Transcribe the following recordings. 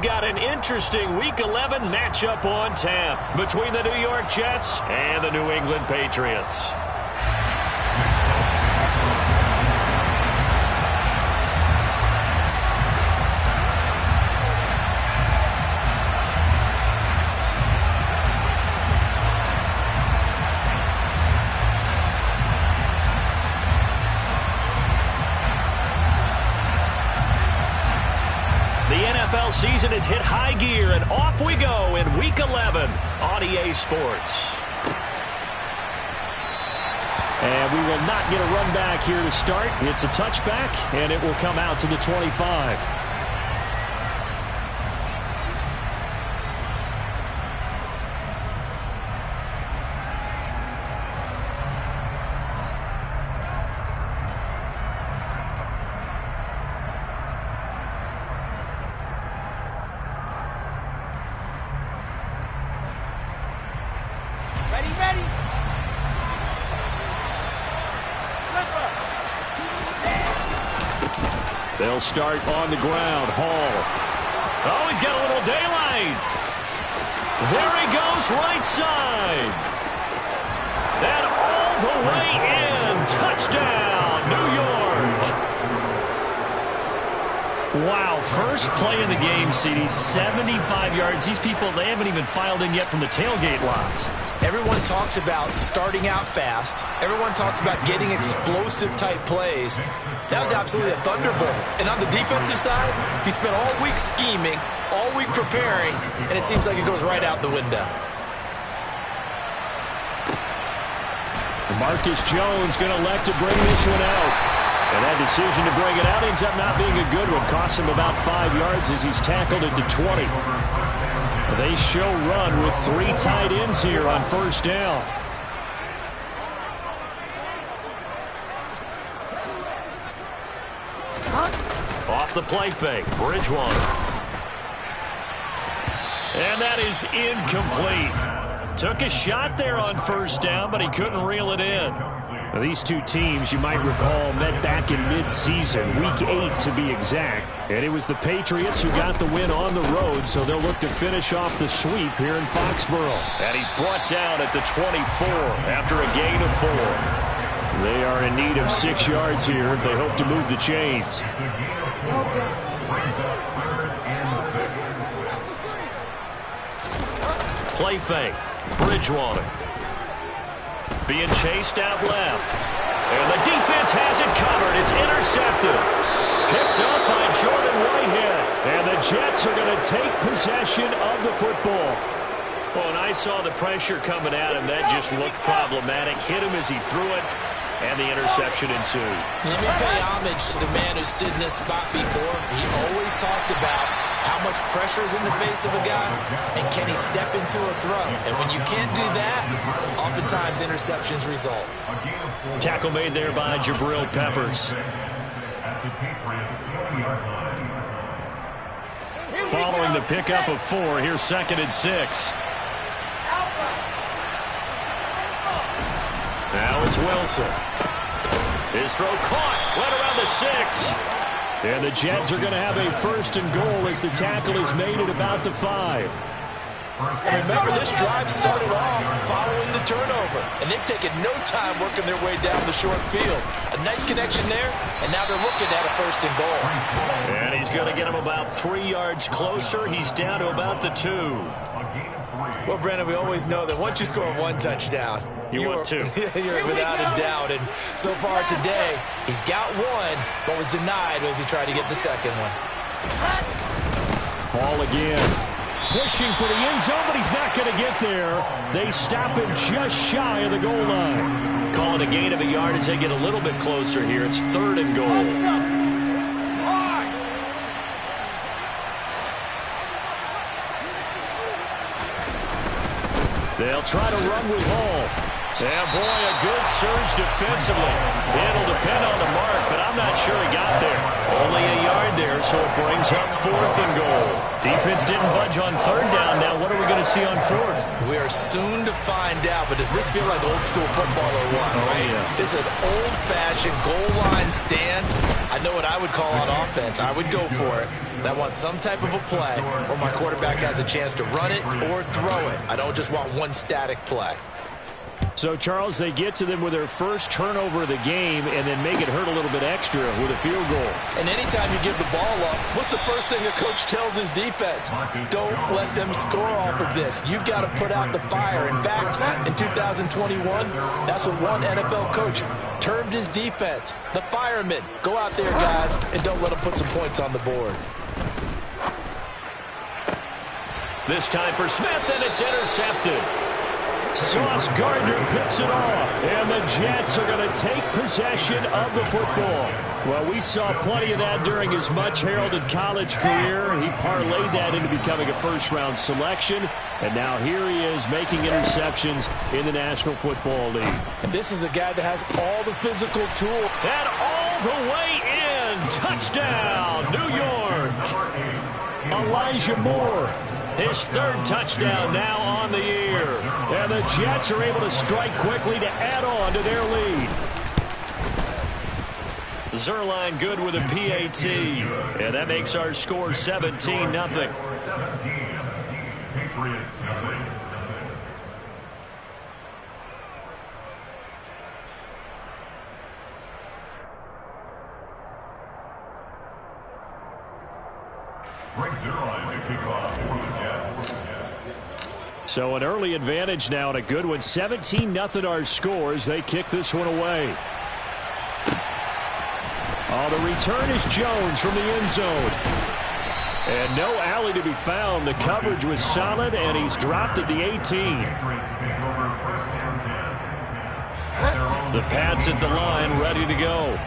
got an interesting Week 11 matchup on tap between the New York Jets and the New England Patriots. NFL season has hit high gear, and off we go in Week 11 on EA Sports. And we will not get a run back here to start. It's a touchback, and it will come out to the 25. They'll start on the ground. Hall. Oh, he's got a little daylight. There he goes, right side. And all the way in. Touchdown, New York. Wow, first play of the game, CD, 75 yards. These people, they haven't even filed in yet from the tailgate lots. Everyone talks about starting out fast. Everyone talks about getting explosive-type plays. That was absolutely a thunderbolt. And on the defensive side, he spent all week scheming, all week preparing, and it seems like it goes right out the window. Marcus Jones going to elect to bring this one out. And that decision to bring it out ends up not being a good one. Costs him about 5 yards as he's tackled at the 20. They show run with 3 tight ends here on first down. Off the play fake, Bridgewater. And that is incomplete. Took a shot there on first down, but he couldn't reel it in. Now, these two teams, you might recall, met back in mid-season, Week 8 to be exact. And it was the Patriots who got the win on the road, so they'll look to finish off the sweep here in Foxborough. And he's brought down at the 24 after a gain of 4. They are in need of 6 yards here if they hope to move the chains. Play fake. Bridgewater. Being chased out left. And the defense has it covered. It's intercepted. Picked up by Jordan Whitehead. And the Jets are going to take possession of the football. Well, and I saw the pressure coming at him. That just looked problematic. Hit him as he threw it. And the interception ensued. Let me pay homage to the man who stood in this spot before. He always talked about how much pressure is in the face of a guy, and can he step into a throw. And when you can't do that, oftentimes interceptions result. Tackle made there by Jabril Peppers. Following the pickup of 4, here's 2nd and 6. Now it's Wilson. His throw caught. Went around the 6. And the Jets are going to have a 1st and goal as the tackle is made at about the 5. Remember, this drive started off following the turnover, and they've taken no time working their way down the short field. A nice connection there, and now they're looking at a 1st and goal. And he's going to get him about 3 yards closer. He's down to about the 2. Well, Brandon, we always know that once you score 1 touchdown, you want 2. You're without a doubt. And so far today, he's got 1, but was denied as he tried to get the 2nd one. Ball again. Pushing for the end zone, but he's not going to get there. They stop him just shy of the goal line. Calling a gain of a yard as they get a little bit closer here. It's 3rd and goal. They'll try to run with Hall. And, boy, a good surge defensively. It'll depend on the mark, but I'm not sure he got there. Only a yard there, so it brings up 4th and goal. Defense didn't budge on third down. Now what are we going to see on fourth? We are soon to find out, but does this feel like old school football or what? Right? Yeah. This is an old-fashioned goal line stand. I know what I would call on offense. I would go for it. And I want some type of a play where my quarterback has a chance to run it or throw it. I don't just want one static play. So, Charles, they get to them with their first turnover of the game and then make it hurt a little bit extra with a field goal. And anytime you give the ball up, what's the first thing a coach tells his defense? Don't let them score off of this. You've got to put out the fire. In fact, in 2021, that's what one NFL coach termed his defense, the firemen. Go out there, guys, and don't let them put some points on the board. This time for Smith, and it's intercepted. Sauce Gardner picks it off, and the Jets are going to take possession of the football. Well, we saw plenty of that during his much-heralded college career. He parlayed that into becoming a first-round selection, and now here he is making interceptions in the National Football League. And this is a guy that has all the physical tools. And all the way in. Touchdown, New York. Elijah Moore. His third touchdown now on the year. And the Jets are able to strike quickly to add on to their lead. Zuerlein good with a PAT. And that makes our score 17-0. So an early advantage now and a good one. 17-0 our scores. They kick this one away. Oh, the return is Jones from the end zone. And no alley to be found. The coverage was solid, and he's dropped at the 18. The Pats at the line, ready to go.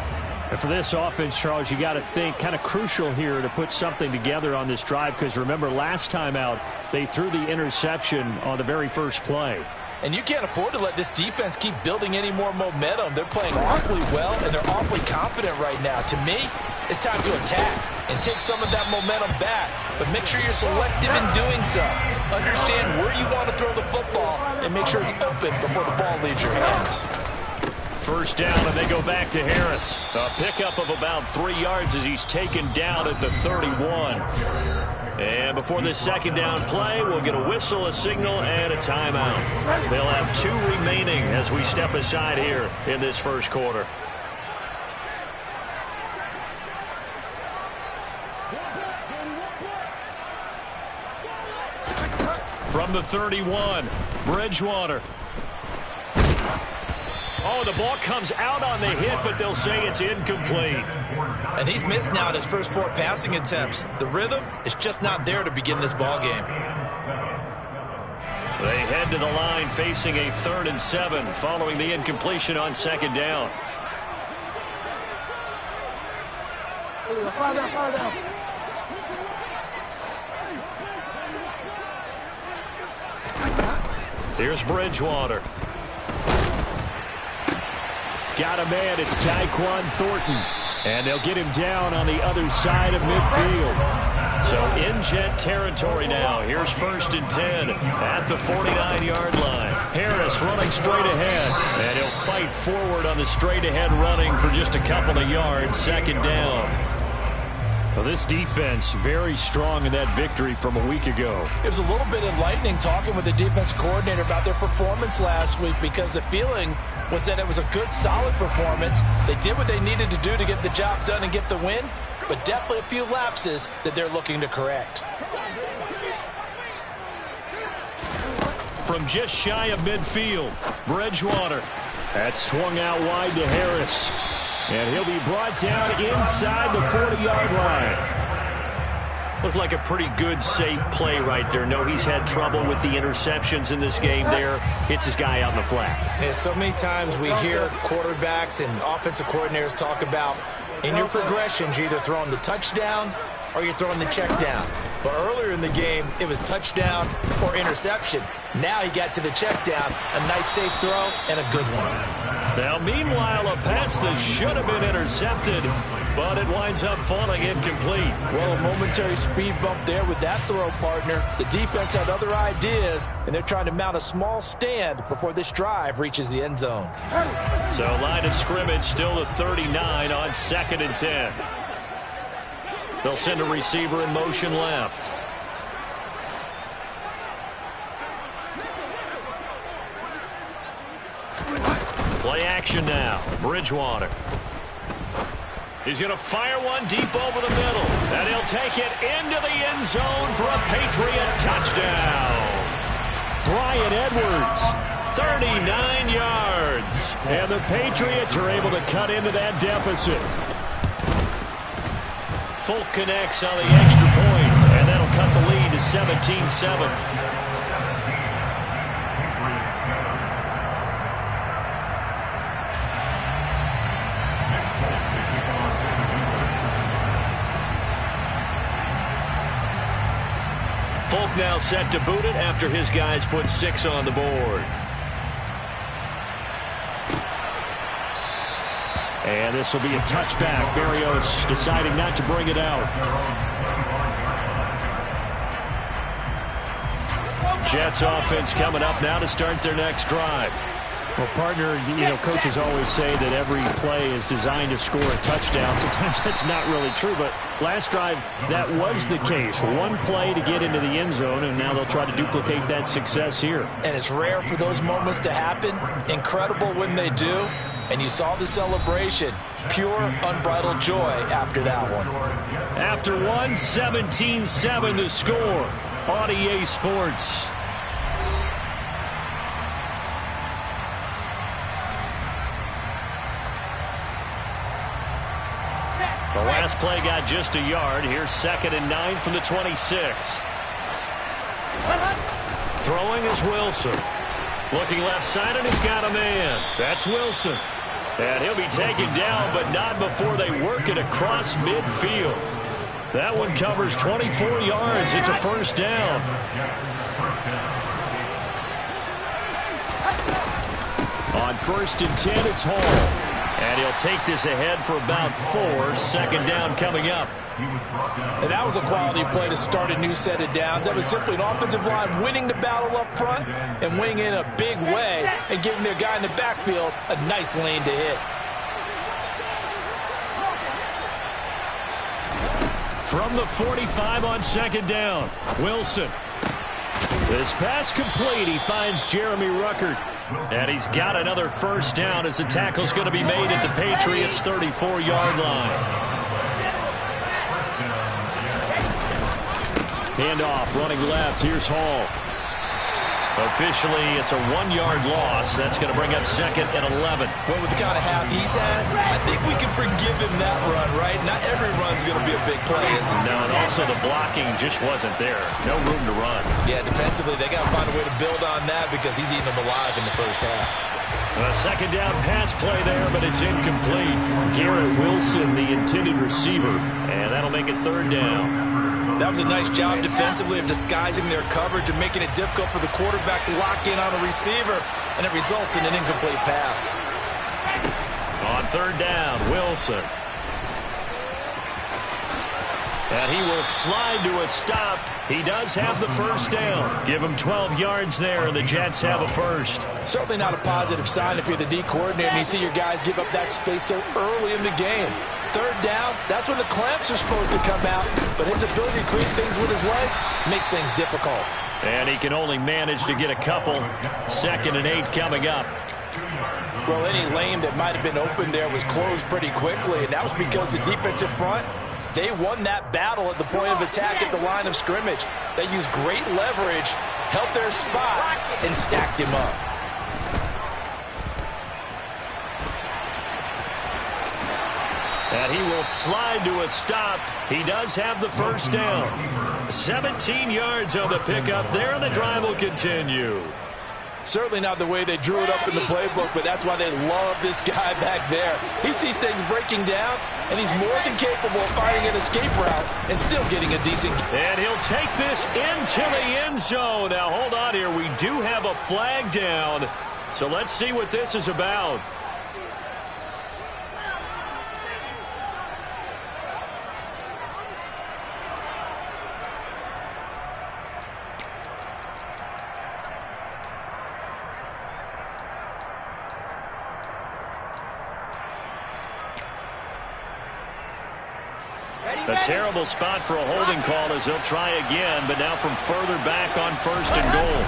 And for this offense, Charles, you got to think kind of crucial here to put something together on this drive, because remember last time out they threw the interception on the very first play. And you can't afford to let this defense keep building any more momentum. They're playing awfully well, and they're awfully confident right now. To me, it's time to attack and take some of that momentum back. But make sure you're selective in doing so. Understand where you want to throw the football and make sure it's open before the ball leaves your hands. First down, and they go back to Harris. A pickup of about 3 yards as he's taken down at the 31. And before this second down play, we'll get a whistle, a signal, and a timeout. They'll have 2 remaining as we step aside here in this first quarter. From the 31, Bridgewater. Oh, the ball comes out on the hit, but they'll say it's incomplete. And he's missed now his first 4 passing attempts. The rhythm is just not there to begin this ball game. They head to the line facing a 3rd and 7 following the incompletion on second down. Here's Bridgewater. Got a man, it's Tyquan Thornton. And they'll get him down on the other side of midfield. So in Jet territory now. Here's 1st and 10 at the 49-yard line. Harris running straight ahead. And he'll fight forward on the straight-ahead running for just a couple of yards. 2nd down. Well, this defense very strong in that victory from a week ago. It was a little bit enlightening talking with the defense coordinator about their performance last week, because the feeling was that it was a good, solid performance. They did what they needed to do to get the job done and get the win, but definitely a few lapses that they're looking to correct. From just shy of midfield, Bridgewater. That's swung out wide to Harris. And he'll be brought down inside the 40-yard line. Looked like a pretty good, safe play right there. No, he's had trouble with the interceptions in this game there. Hits his guy out in the flat. Yeah, so many times we hear quarterbacks and offensive coordinators talk about in your progressions, you're either throwing the touchdown or you're throwing the check down. But earlier in the game, it was touchdown or interception. Now he got to the check down. A nice safe throw and a good one. Now, meanwhile, a pass that should have been intercepted, but it winds up falling incomplete. Well, a momentary speed bump there with that throw, partner. The defense had other ideas, and they're trying to mount a small stand before this drive reaches the end zone. So, line of scrimmage still to 39 on 2nd and 10. They'll send a receiver in motion left. Play action now. Bridgewater. He's going to fire one deep over the middle. And he'll take it into the end zone for a Patriot touchdown. Bryan Edwards, 39 yards. And the Patriots are able to cut into that deficit. Folk connects on the extra point, and that'll cut the lead to 17-7. Folk now set to boot it after his guys put 6 on the board. And this will be a touchback. Berrios deciding not to bring it out. Jets offense coming up now to start their next drive. Well, partner, coaches always say that every play is designed to score a touchdown. Sometimes that's not really true, but last drive, that was the case. One play to get into the end zone, and now they'll try to duplicate that success here. And it's rare for those moments to happen. Incredible when they do. And you saw the celebration. Pure, unbridled joy after that one. After one, 17-7 the score on EA Sports. The last play got just a yard. Here's 2nd and 9 from the 26. Throwing is Wilson. Looking left side, and he's got a man. That's Wilson. And he'll be taken down, but not before they work it across midfield. That one covers 24 yards. It's a first down. On 1st and 10, it's Hall. And he'll take this ahead for about 4. 2nd down coming up. And that was a quality play to start a new set of downs. That was simply an offensive line winning the battle up front and winning in a big way and giving their guy in the backfield a nice lane to hit. From the 45 on 2nd down, Wilson. This pass complete. He finds Jeremy Ruckert. And he's got another first down as the tackle's going to be made at the Patriots' 34-yard line. Handoff, running left. Here's Hall. Officially, it's a 1-yard loss. That's going to bring up 2nd and 11. Well, with the kind of half he's had, I think we can forgive him that run, right? Not every run's going to be a big play, is it? No, and also the blocking just wasn't there. No room to run. Yeah, defensively, they got to find a way to build on that because he's eating them alive in the first half. A 2nd down pass play there, but it's incomplete. Garrett Wilson, the intended receiver, and that'll make it 3rd down. That was a nice job defensively of disguising their coverage and making it difficult for the quarterback to lock in on a receiver, and it results in an incomplete pass. On 3rd down, Wilson. And he will slide to a stop. He does have the first down. Give him 12 yards there, and the Jets have a first. Certainly not a positive sign if you're the D coordinator and you see your guys give up that space so early in the game. 3rd down, that's when the clamps are supposed to come out, but his ability to create things with his legs makes things difficult. And he can only manage to get a couple. 2nd and 8 coming up. Well, any lane that might have been open there was closed pretty quickly, and that was because the defensive front, they won that battle at the point of attack at the line of scrimmage. They used great leverage, held their spot, and stacked him up. And he will slide to a stop. He does have the first down. 17 yards on the pickup there, and the drive will continue. Certainly not the way they drew it up in the playbook, but that's why they love this guy back there. He sees things breaking down, and he's more than capable of finding an escape route and still getting a decent... And he'll take this into the end zone. Now, hold on here. We do have a flag down, so let's see what this is about. A terrible spot for a holding call as he'll try again, but now from further back on 1st and goal.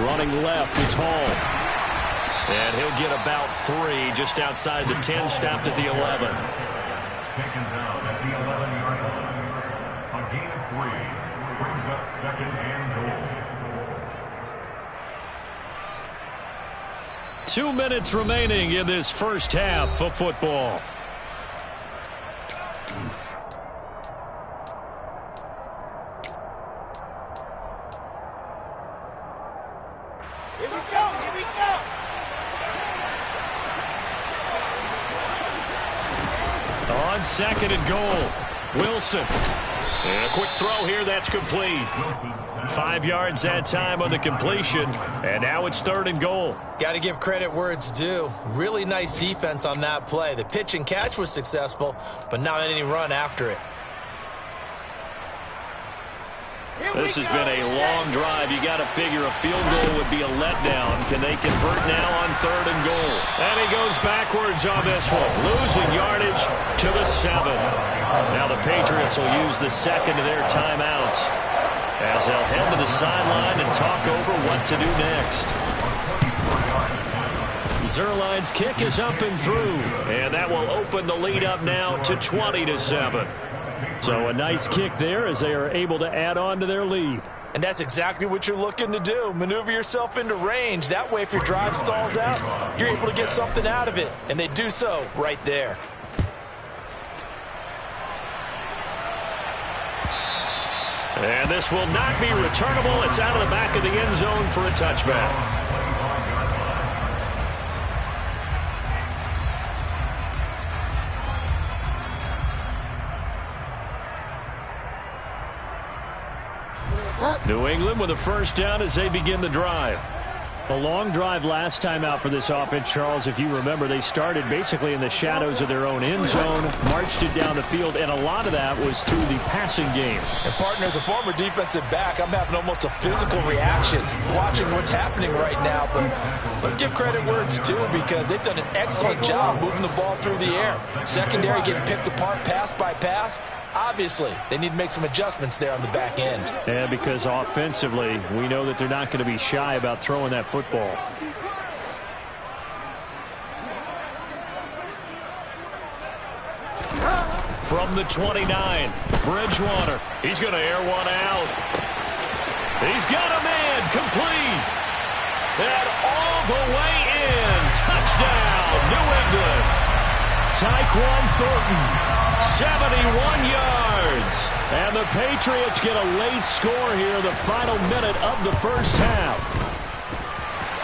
Running left, it's Hall. And he'll get about 3 just outside the 10, stopped at the 11. Taken down at the 11-yard line. A gain of 3 brings up 2nd and goal. 2 minutes remaining in this first half of football. On 2nd and goal, Wilson. And a quick throw here, that's complete. 5 yards that time on the completion, and now it's 3rd and goal. Got to give credit where it's due. Really nice defense on that play. The pitch and catch was successful, but not any run after it. This has been a long drive. You got to figure a field goal would be a letdown. Can they convert now on 3rd and goal? And he goes backwards on this one, losing yardage to the 7. Now the Patriots will use the 2nd of their timeouts as they'll head to the sideline and talk over what to do next. Zuerlein's kick is up and through, and that will open the lead up now to 20-7. So a nice kick there as they are able to add on to their lead. And that's exactly what you're looking to do. Maneuver yourself into range. That way, if your drive stalls out, you're able to get something out of it. And they do so right there. And this will not be returnable. It's out of the back of the end zone for a touchback. New England with a first down as they begin the drive. A long drive last time out for this offense, Charles. If you remember, they started basically in the shadows of their own end zone, marched it down the field, and a lot of that was through the passing game. And, partner, as a former defensive back, I'm having almost a physical reaction watching what's happening right now. But let's give credit where it's due because they've done an excellent job moving the ball through the air. Secondary getting picked apart pass by pass. Obviously, they need to make some adjustments there on the back end. And because offensively, we know that they're not going to be shy about throwing that football. From the 29, Bridgewater. He's going to air one out. He's got a man complete. And all the way in. Touchdown, New England. Tyquan Thornton. 71 yards. And the Patriots get a late score here, the final minute of the first half.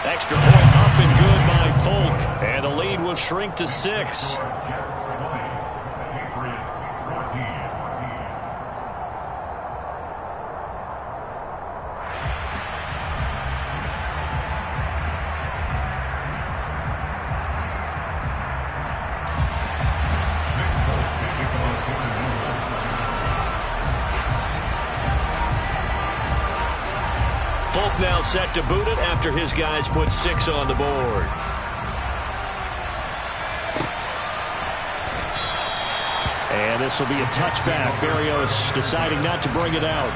Extra point up and good by Folk. And the lead will shrink to 6. Folk now set to boot it after his guys put 6 on the board. And this will be a touchback. Berrios deciding not to bring it out.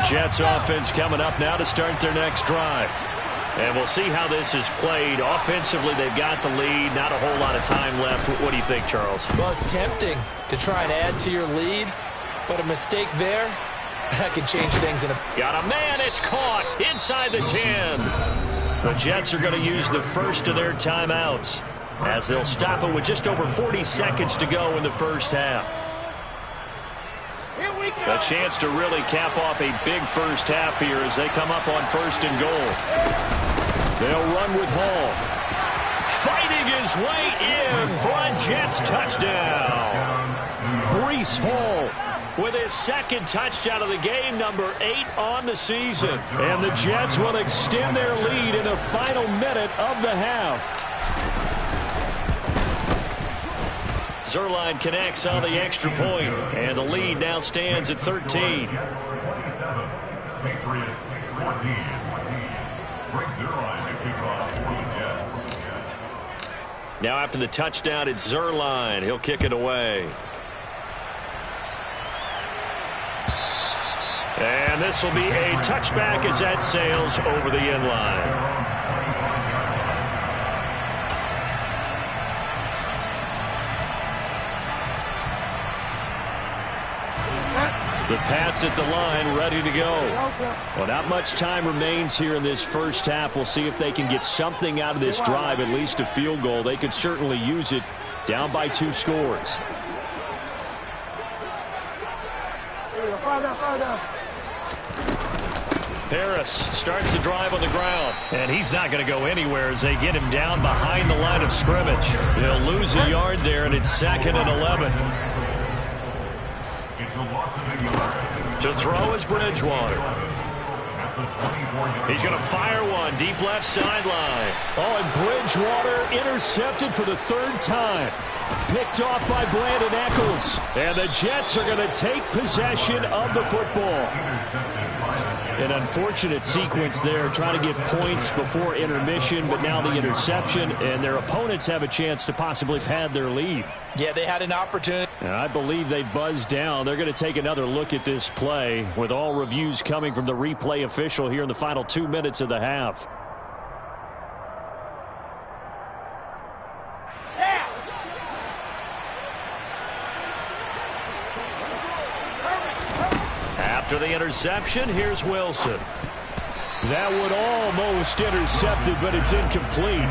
Jets offense coming up now to start their next drive. And we'll see how this is played. Offensively, they've got the lead. Not a whole lot of time left. What do you think, Charles? Well, it's tempting to try and add to your lead, but a mistake there, that can change things in a... Got a man. It's caught inside the 10. The Jets are going to use the first of their timeouts as they'll stop it with just over 40 seconds to go in the first half. A chance to really cap off a big first half here as they come up on 1st and goal. They'll run with Hall. Fighting his way in for a Jets touchdown. Breece Hall with his 2nd touchdown of the game, number 8 on the season. And the Jets will extend their lead in the final minute of the half. Zuerlein connects on the extra point, and the lead now stands at 13. Patriots 14. Greg Zuerlein to kick off for the Jets. Now after the touchdown, it's Zuerlein. He'll kick it away. And this will be a touchback as that sails over the end line. The Pats at the line, ready to go. Well, not much time remains here in this first half. We'll see if they can get something out of this drive, at least a field goal. They could certainly use it, down by 2 scores. Harris starts the drive on the ground, and he's not going to go anywhere as they get him down behind the line of scrimmage. They'll lose a yard there, and it's 2nd and 11. To throw is Bridgewater. He's going to fire one deep left sideline. Oh, and Bridgewater intercepted for the 3rd time. Picked off by Brandon Echols. And the Jets are going to take possession of the football. An unfortunate sequence there, trying to get points before intermission, but now the interception, and their opponents have a chance to possibly pad their lead. Yeah, they had an opportunity. And I believe they buzzed down. They're going to take another look at this play, with all reviews coming from the replay official here in the final 2 minutes of the half. After the interception, here's Wilson. That would almost intercepted, but it's incomplete.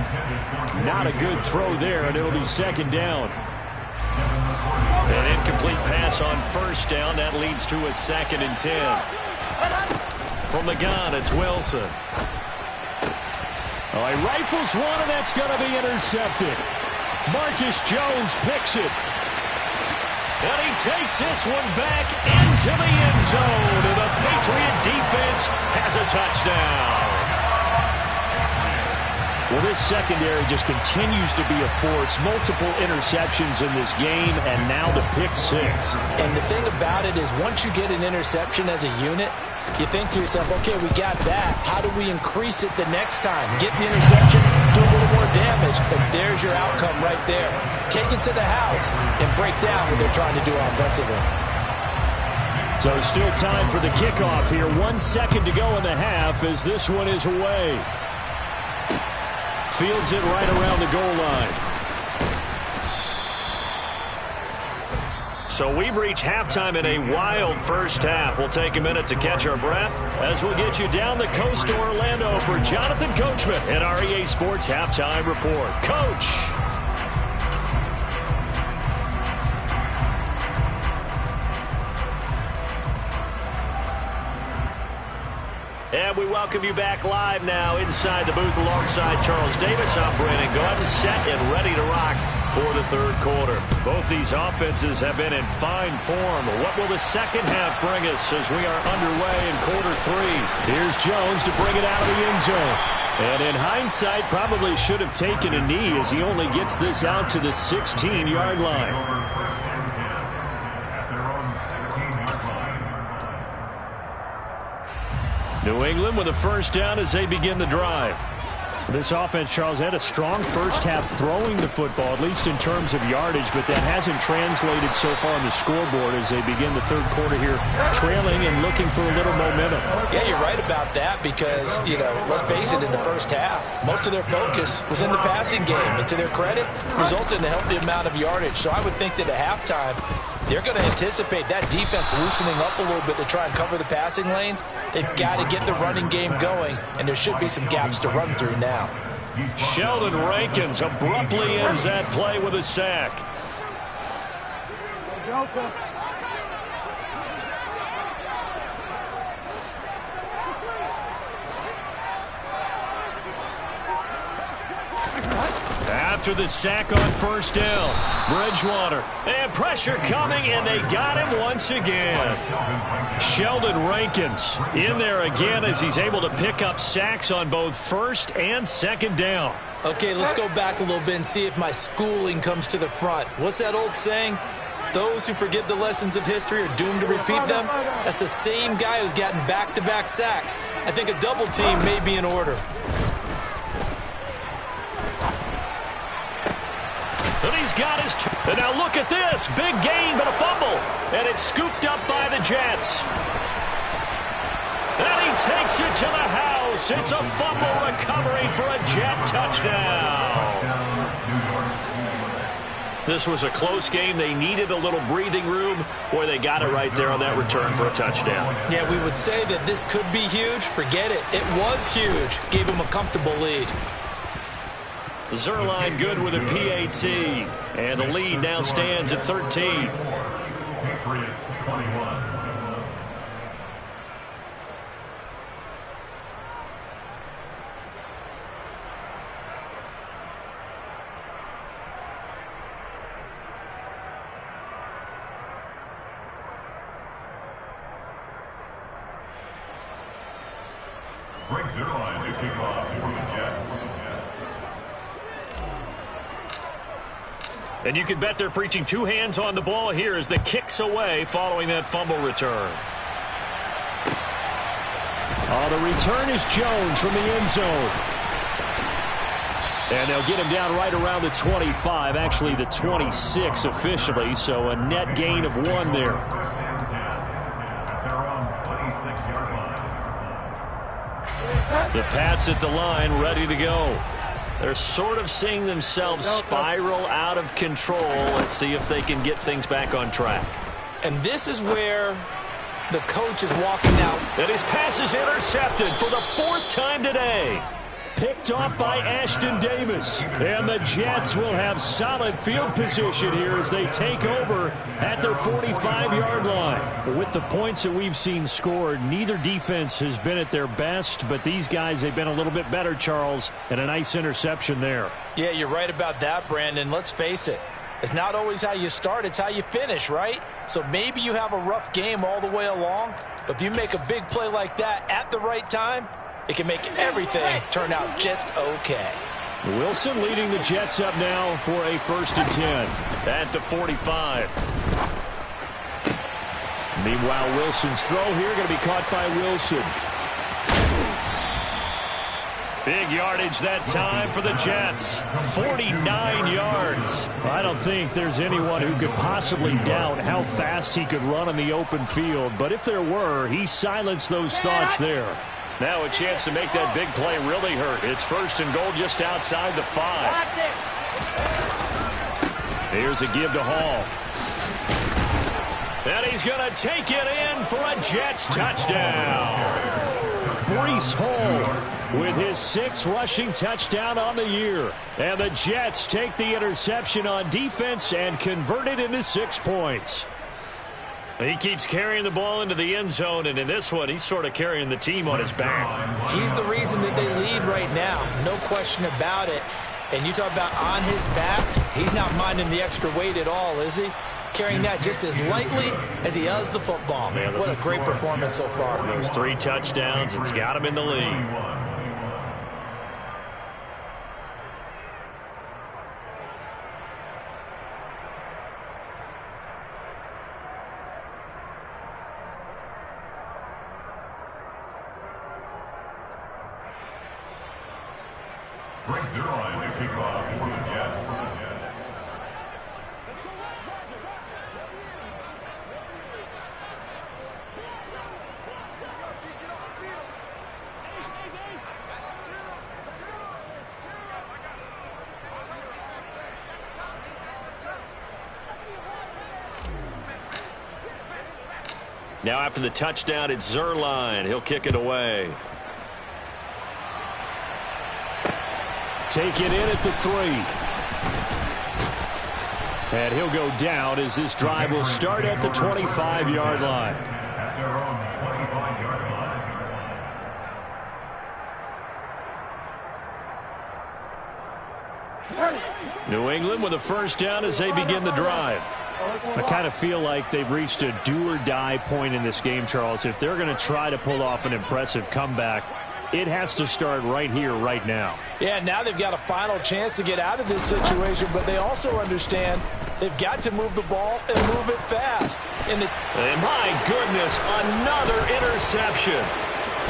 Not a good throw there, and it'll be 2nd down. An incomplete pass on 1st down. That leads to a 2nd and 10. From the gun, it's Wilson. Oh, he rifles one, and that's going to be intercepted. Marcus Jones picks it. And he takes this one back into the end zone. And the Patriot defense has a touchdown. Well, this secondary just continues to be a force. Multiple interceptions in this game, and now the pick 6. And the thing about it is, once you get an interception as a unit, you think to yourself, okay, we got that. How do we increase it the next time? Get the interception, do a little more damage, and there's your outcome right there. Take it to the house and break down what they're trying to do offensively. So still time for the kickoff here. 1 second to go in the half as this one is away. Fields it right around the goal line. So we've reached halftime in a wild first half. We'll take a minute to catch our breath as we'll get you down the coast to Orlando for Jonathan Coachman and our EA Sports Halftime Report. Coach! And we welcome you back live now inside the booth alongside Charles Davis. I'm Brandon Gaudin, set and ready to rock for the 3rd quarter. Both these offenses have been in fine form. What will the second half bring us as we are underway in quarter 3? Here's Jones to bring it out of the end zone. And in hindsight, probably should have taken a knee as he only gets this out to the 16-yard line. New England with a 1st down as they begin the drive. This offense, Charles, had a strong first half throwing the football, at least in terms of yardage, but that hasn't translated so far on the scoreboard as they begin the 3rd quarter here, trailing and looking for a little momentum. Yeah, you're right about that because, let's face it, in the first half, most of their focus was in the passing game. And to their credit, resulted in a healthy amount of yardage. So I would think that at halftime, They're going to anticipate that defense loosening up a little bit to try and cover the passing lanes. They've got to get the running game going, and there should be some gaps to run through now. Sheldon Rankins abruptly ends that play with a sack. After the sack on first down, Bridgewater, and pressure coming, and they got him once again. Sheldon Rankins in there again as he's able to pick up sacks on both first and second down. Okay, let's go back a little bit and see if my schooling comes to the front. What's that old saying? Those who forget the lessons of history are doomed to repeat them. That's the same guy who's gotten back-to-back sacks. I think a double team may be in order. And he's got his... And now look at this. Big gain, but a fumble. And it's scooped up by the Jets. And he takes it to the house. It's a fumble recovery for a Jet touchdown. This was a close game. They needed a little breathing room. Boy, they got it right there on that return for a touchdown. Yeah, we would say that this could be huge. Forget it. It was huge. Gave him a comfortable lead. Zuerlein good with a PAT. And the lead now stands at 13. Patriots 21. Greg Zuerlein to kick off for the Jets. And you can bet they're preaching two hands on the ball here as the kick's away following that fumble return. Oh, the return is Jones from the end zone. And they'll get him down right around the 25, actually the 26 officially, so a net gain of 1 there. The Pats at the line, ready to go. They're sort of seeing themselves spiral out of control. Let's see if they can get things back on track. And this is where the coach is walking out. And his pass is intercepted for the 4th time today. Picked off by Ashton Davis. And the Jets will have solid field position here as they take over at their 45-yard line. With the points that we've seen scored, neither defense has been at their best, but these guys, they've been a little bit better, Charles, and a nice interception there. Yeah, you're right about that, Brandon. Let's face it. It's not always how you start, it's how you finish, right? So maybe you have a rough game all the way along, but if you make a big play like that at the right time, it can make everything turn out just okay. Wilson leading the Jets up now for a 1st and 10 at the 45. Meanwhile, Wilson's throw here going to be caught by Wilson. Big yardage that time for the Jets. 49 yards. I don't think there's anyone who could possibly doubt how fast he could run on the open field. But if there were, he silenced those thoughts there. Now a chance to make that big play really hurt. It's 1st and goal just outside the 5. Here's a give to Hall. And he's going to take it in for a Jets touchdown. Breece Hall with his 6th rushing touchdown on the year. And the Jets take the interception on defense and convert it into 6 points. He keeps carrying the ball into the end zone, and in this one, he's sort of carrying the team on his back. He's the reason that they lead right now. No question about it. And you talk about on his back, he's not minding the extra weight at all, is he? Carrying that just as lightly as he does the football. Man, what a great performance so far. Those 3 touchdowns, it's got him in the lead. Greg Zuerlein to kick off for the Jets. Now after the touchdown, it's Zuerlein. He'll kick it away. Take it in at the 3. And he'll go down as this drive will start at the 25-yard line. At their own 25-yard line. New England with a first down as they begin the drive. I kind of feel like they've reached a do-or-die point in this game, Charles. If they're going to try to pull off an impressive comeback, it has to start right here, right now. Yeah, now they've got a final chance to get out of this situation, but they also understand they've got to move the ball and move it fast. And my goodness, another interception.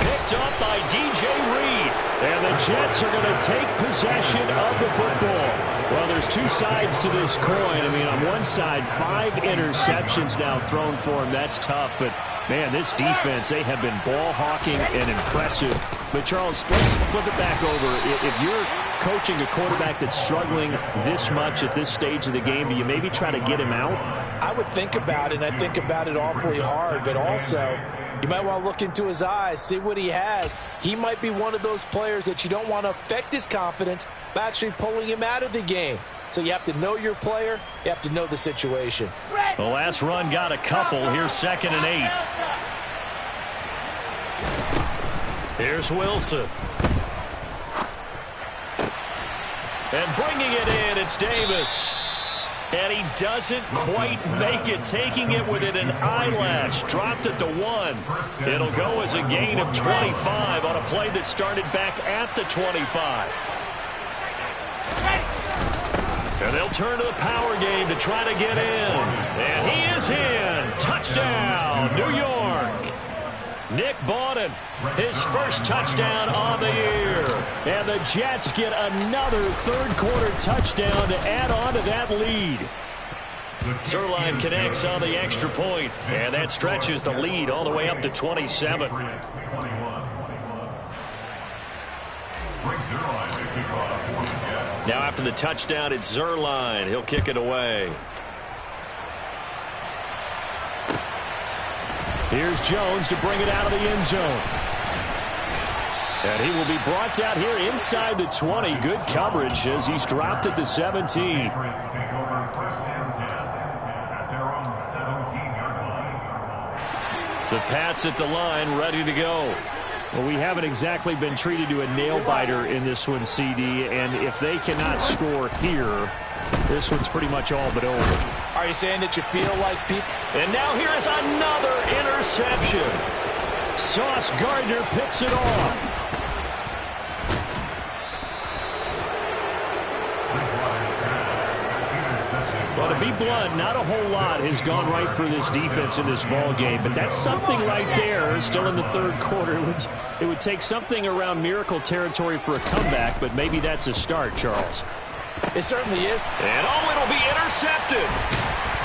Picked up by DJ Reed. And the Jets are going to take possession of the football. Well, there's two sides to this coin. I mean, on one side, 5 interceptions now thrown for him. That's tough, but man, this defense, they have been ball hawking and impressive. But, Charles, let's flip it back over. If you're coaching a quarterback that's struggling this much at this stage of the game, do you maybe try to get him out? I would think about it, and I think about it awfully hard, but also you might want to look into his eyes, see what he has. He might be one of those players that you don't want to affect his confidence by actually pulling him out of the game. So you have to know your player. You have to know the situation. The last run got a couple. Here's 2nd and 8. Here's Wilson. And bringing it in, it's Davis. And he doesn't quite make it, taking it within an eyelash. Dropped at the 1. It'll go as a gain of 25 on a play that started back at the 25. And they'll turn to the power game to try to get in. And he is in. Touchdown, New York. Nick Bawden, his first touchdown on the year. And the Jets get another third-quarter touchdown to add on to that lead. Zuerlein connects on the extra point, and that stretches the lead all the way up to 27. Now after the touchdown, it's Zuerlein. He'll kick it away. Here's Jones to bring it out of the end zone. And he will be brought down here inside the 20. Good coverage as he's dropped at the 17. The Pats at the line, ready to go. Well, we haven't exactly been treated to a nail-biter in this one, CD, and if they cannot score here, this one's pretty much all but over. Are you saying that you feel like people? And now here is another interception. Sauce Gardner picks it off. Well, to be blunt, not a whole lot has gone right for this defense in this ball game, but that's something right there. Still in the third quarter, it would take something around miracle territory for a comeback, but maybe that's a start, Charles. It certainly is. And it'll be intercepted.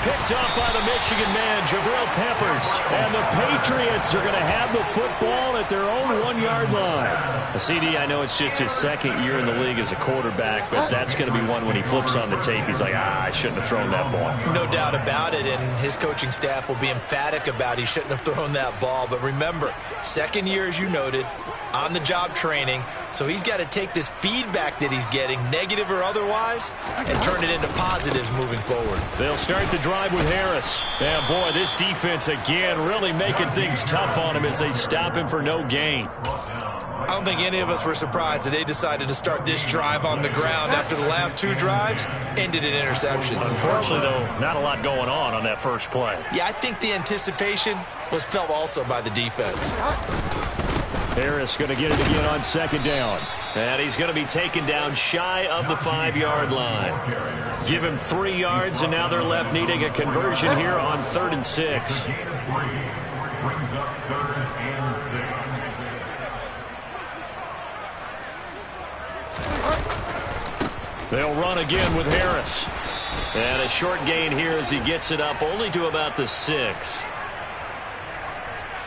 Picked up by the Michigan man, Jabril Peppers. And the Patriots are going to have the football at their own 1-yard line. CD, I know it's just his second year in the league as a quarterback, but that's going to be one when he flips on the tape. He's like, I shouldn't have thrown that ball. No doubt about it, and his coaching staff will be emphatic about he shouldn't have thrown that ball. But remember, second year, as you noted, on-the-job training, so he's got to take this feedback that he's getting, negative or otherwise, and turn it into positives moving forward. They'll start the drive with Harris. Yeah, boy, this defense again really making things tough on him as they stop him for no gain. I don't think any of us were surprised that they decided to start this drive on the ground after the last 2 drives ended in interceptions. Unfortunately, though, not a lot going on that first play. Yeah, I think the anticipation was felt also by the defense. Harris going to get it again on second down. And he's going to be taken down shy of the 5-yard line. Give him 3 yards, and now they're left needing a conversion here on 3rd and 6. Brings up 3rd and 6. They'll run again with Harris. And a short gain here as he gets it up only to about the 6.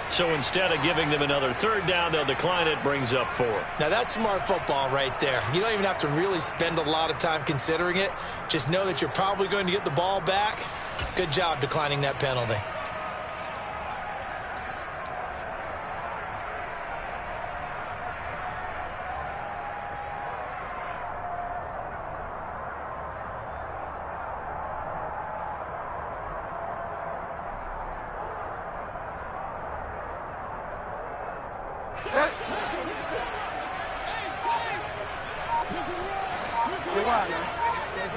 So instead of giving them another 3rd down, they'll decline it, brings up 4. Now that's smart football right there. You don't even have to really spend a lot of time considering it. Just know that you're probably going to get the ball back. Good job declining that penalty.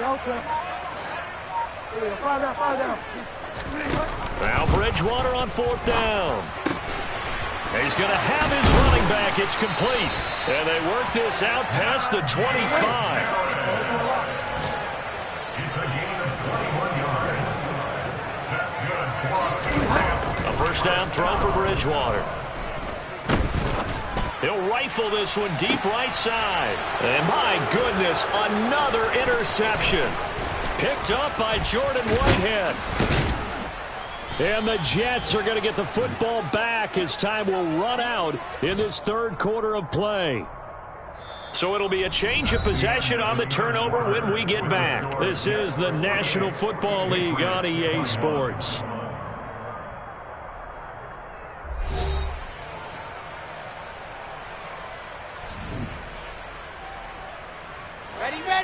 Now Bridgewater on 4th down. He's going to have his running back. It's complete. And they work this out past the 25. A first down throw for Bridgewater. He'll rifle this one deep right side. And my goodness, another interception. Picked up by Jordan Whitehead. And the Jets are going to get the football back as time will run out in this third quarter of play. So it'll be a change of possession on the turnover when we get back. This is the National Football League on EA Sports.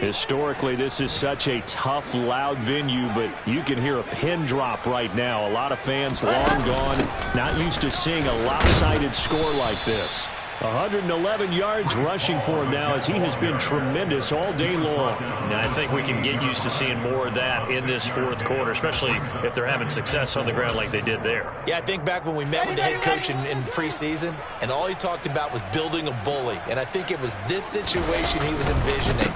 Historically, this is such a tough, loud venue, but you can hear a pin drop right now. A lot of fans long gone, not used to seeing a lopsided score like this. 111 yards rushing for him now as he has been tremendous all day long. Now, I think we can get used to seeing more of that in this fourth quarter, especially if they're having success on the ground like they did there. Yeah, I think back when we met with the head coach in preseason, and all he talked about was building a bully. And I think it was this situation he was envisioning.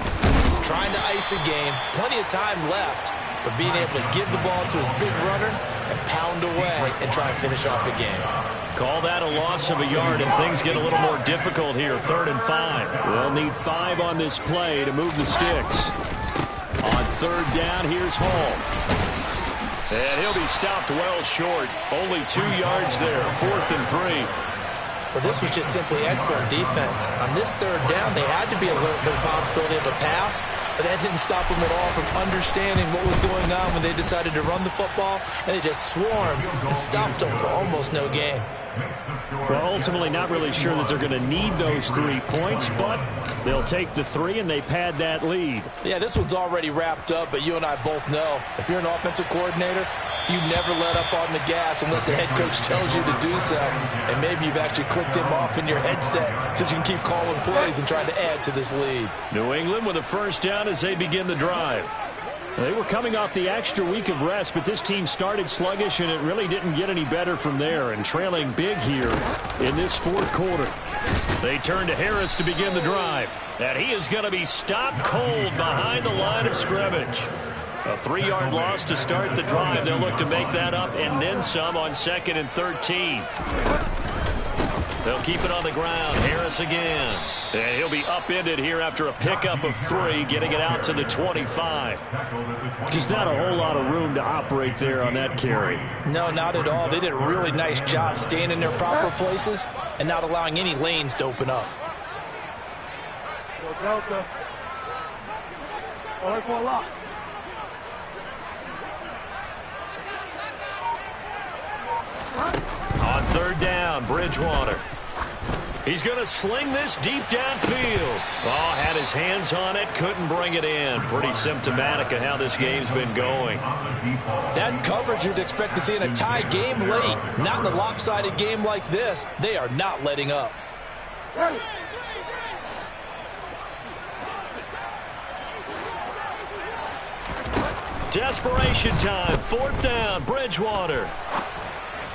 Trying to ice a game, plenty of time left, but being able to give the ball to his big runner and pound away and try and finish off a game. Call that a loss of a yard, and things get a little more difficult here. 3rd and 5. They'll need 5 on this play to move the sticks. On 3rd down, here's Hall. And he'll be stopped well short. Only 2 yards there. 4th and 3. But this was just simply excellent defense. On this 3rd down, they had to be alert for the possibility of a pass, but that didn't stop them at all from understanding what was going on when they decided to run the football, and they just swarmed and stopped them for almost no gain. Well, ultimately not really sure that they're going to need those 3 points, but they'll take the 3 and they pad that lead. Yeah, this one's already wrapped up, but you and I both know if you're an offensive coordinator, you never let up on the gas unless the head coach tells you to do so. And maybe you've actually clicked him off in your headset so you can keep calling plays and trying to add to this lead. New England with a first down as they begin the drive. They were coming off the extra week of rest, but this team started sluggish, and it really didn't get any better from there, and trailing big here in this 4th quarter. They turn to Harris to begin the drive, and he is going to be stopped cold behind the line of scrimmage. A 3-yard loss to start the drive. They'll look to make that up and then some on 2nd and 13. They'll keep it on the ground. Harris again. And he'll be upended here after a pickup of 3, getting it out to the 25. Just not a whole lot of room to operate there on that carry. No, not at all. They did a really nice job staying in their proper places and not allowing any lanes to open up. Delta. All right, for a lot. On 3rd down, Bridgewater. He's going to sling this deep downfield. Oh, had his hands on it, couldn't bring it in. Pretty symptomatic of how this game's been going. That's coverage you'd expect to see in a tie game late. Not in a lopsided game like this. They are not letting up. Desperation time. 4th down, Bridgewater.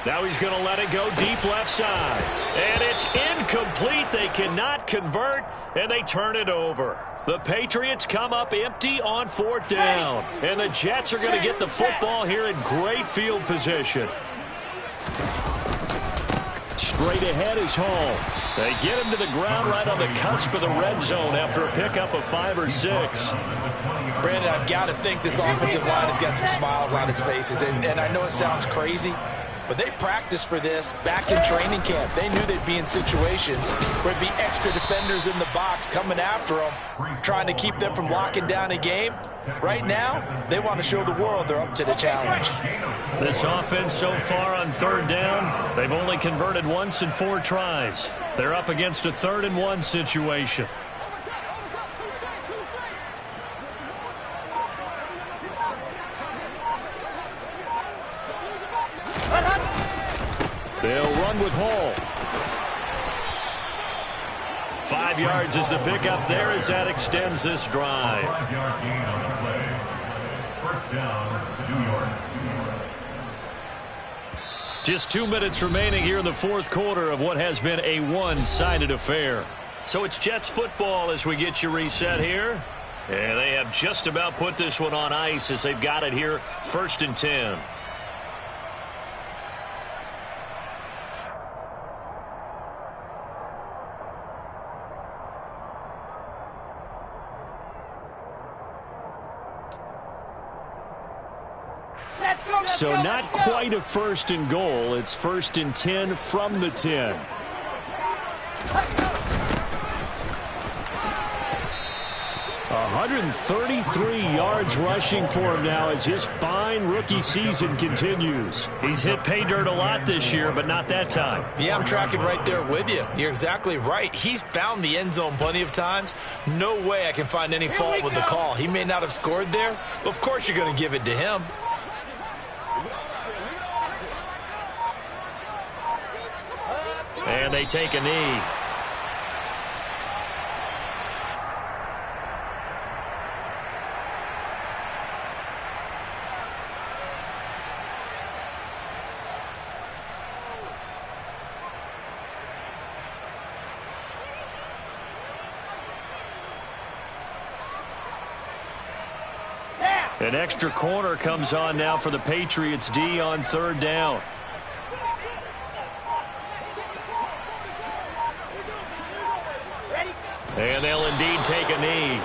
Now he's going to let it go deep left side. And it's incomplete. They cannot convert, and they turn it over. The Patriots come up empty on 4th down. And the Jets are going to get the football here in great field position. Straight ahead is Hall. They get him to the ground right on the cusp of the red zone after a pickup of 5 or 6. Brandon, I've got to think this offensive line has got some smiles on its faces. And I know it sounds crazy, but they practiced for this back in training camp. They knew they'd be in situations where there'd be extra defenders in the box coming after them, trying to keep them from locking down a game. Right now, they want to show the world they're up to the challenge. This offense so far on 3rd down, they've only converted once in 4 tries. They're up against a 3rd and 1 situation. They'll run with Hall. 5 yards is the pickup there as that extends this drive. 5-yard gain on the play. First down, New York. Just 2 minutes remaining here in the fourth quarter of what has been a one-sided affair. So it's Jets football as we get you reset here. And they have just about put this one on ice as they've got it here, 1st and 10. So not quite a 1st and goal. It's 1st and 10 from the 10. 133 yards rushing for him now as his fine rookie season continues. He's hit pay dirt a lot this year, but not that time. Yeah, I'm tracking right there with you. You're exactly right. He's found the end zone plenty of times. No way I can find any fault with the call. He may not have scored there, but of course you're going to give it to him. And they take a knee. An extra corner comes on now for the Patriots D on 3rd down. And they'll indeed take a knee.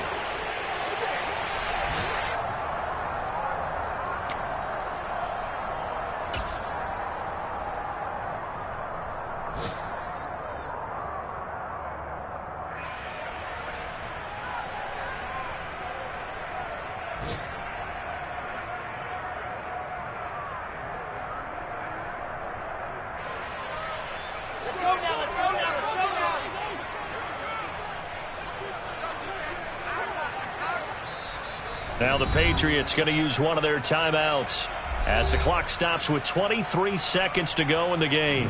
Now the Patriots going to use one of their timeouts as the clock stops with 23 seconds to go in the game.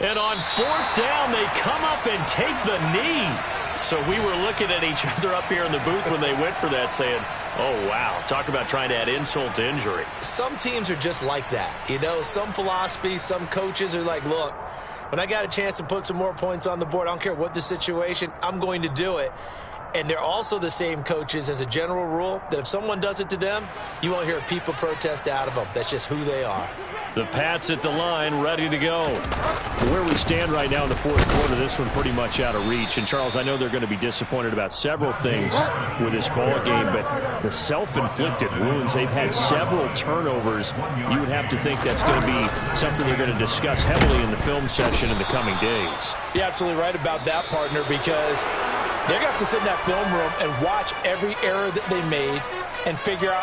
And on 4th down, they come up and take the knee. So we were looking at each other up here in the booth when they went for that saying, oh, wow, talk about trying to add insult to injury. Some teams are just like that. You know, some philosophies, some coaches are like, look, when I got a chance to put some more points on the board, I don't care what the situation, I'm going to do it. And they're also the same coaches as a general rule that if someone does it to them, you won't hear a people protest out of them. That's just who they are. The Pats at the line, ready to go. Where we stand right now in the fourth quarter, this one pretty much out of reach. And, Charles, I know they're going to be disappointed about several things with this ball game, but the self-inflicted wounds, they've had several turnovers. You would have to think that's going to be something they're going to discuss heavily in the film session in the coming days. You're absolutely right about that, partner, because they're going to have to sit in that film room and watch every error that they made and figure out